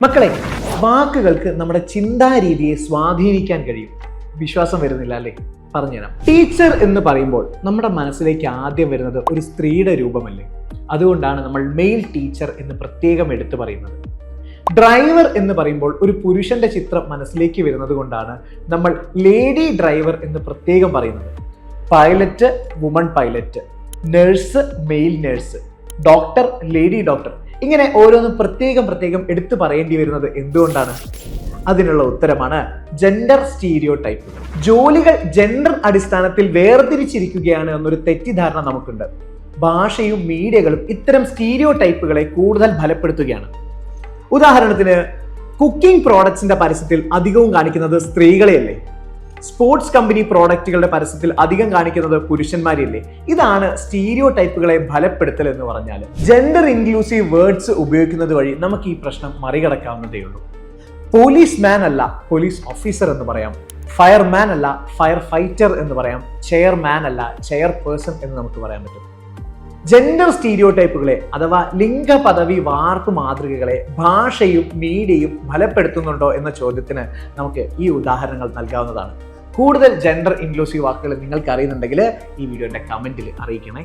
മക്കളെ, വാക്കുകൾക്ക് നമ്മുടെ ചിന്താരീതിയെ സ്വാധീനിക്കാൻ കഴിയും. വിശ്വാസം വരുന്നില്ല അല്ലേ? പറഞ്ഞുതരാം. ടീച്ചർ എന്ന് പറയുമ്പോൾ നമ്മുടെ മനസ്സിലേക്ക് ആദ്യം വരുന്നത് ഒരു സ്ത്രീയുടെ രൂപമല്ലേ? അതുകൊണ്ടാണ് നമ്മൾ മെയിൽ ടീച്ചർ എന്ന് പ്രത്യേകം എടുത്തു പറയുന്നത്. ഡ്രൈവർ എന്ന് പറയുമ്പോൾ ഒരു പുരുഷന്റെ ചിത്രം മനസ്സിലേക്ക് വരുന്നത് കൊണ്ടാണ് നമ്മൾ ലേഡി ഡ്രൈവർ എന്ന് പ്രത്യേകം പറയുന്നത്. Pilot woman pilot, nurse male nurse, doctor lady doctor, ഇങ്ങനെ ഓരോന്നും പ്രത്യേകം എടുത്തു പറയേണ്ടി വരുന്നത് എന്തുകൊണ്ടാണ്? അതിനുള്ള ഉത്തരമാണ് ജെൻഡർ സ്റ്റീരിയോ ടൈപ്പ്. ജോലികൾ ജെൻഡർ അടിസ്ഥാനത്തിൽ വേർതിരിച്ചിരിക്കുകയാണ് എന്നൊരു തെറ്റിദ്ധാരണ നമുക്കുണ്ട്. ഭാഷയും മീഡിയകളും ഇത്തരം സ്റ്റീരിയോ ടൈപ്പുകളെ കൂടുതൽ ബലപ്പെടുത്തുകയാണ്. ഉദാഹരണത്തിന്, കുക്കിംഗ് പ്രോഡക്ട്സിന്റെ പരസ്യത്തിൽ അധികവും കാണിക്കുന്നത് സ്ത്രീകളെയല്ലേ? സ്പോർട്സ് കമ്പനി പ്രോഡക്റ്റുകളുടെ പരസ്യത്തിൽ അധികം കാണിക്കുന്നത് പുരുഷന്മാരെയല്ലേ? ഇതാണ് സ്റ്റീരിയോ ടൈപ്പുകളെ ബലപ്പെടുത്തൽ എന്ന് പറഞ്ഞാൽ. ജെൻഡർ ഇൻക്ലൂസീവ് വേർഡ്സ് ഉപയോഗിക്കുന്നത് വഴി നമുക്ക് ഈ പ്രശ്നം മറികടക്കാവുന്നതേ ഉള്ളൂ. പോലീസ് മാൻ അല്ല പോലീസ് ഓഫീസർ എന്ന് പറയാം, ഫയർമാൻ അല്ല ഫയർ ഫൈറ്റർ എന്ന് പറയാം, ചെയർമാൻ അല്ല ചെയർ പേഴ്സൺ എന്ന് നമുക്ക് പറയാൻ പറ്റും. ജെൻഡർ സ്റ്റീരിയോ ടൈപ്പുകളെ അഥവാ ലിംഗ പദവി വാർപ്പ് മാതൃകകളെ ഭാഷയും മീഡിയയും ബലപ്പെടുത്തുന്നുണ്ടോ എന്ന ചോദ്യത്തിന് നമുക്ക് ഈ ഉദാഹരണങ്ങൾ നൽകാവുന്നതാണ്. കൂടുതൽ ജെൻഡർ ഇൻക്ലൂസീവ് വാക്കുകൾ നിങ്ങൾക്ക് അറിയുന്നുണ്ടെങ്കിൽ ഈ വീഡിയോയുടെ കമന്റിൽ അറിയിക്കണേ.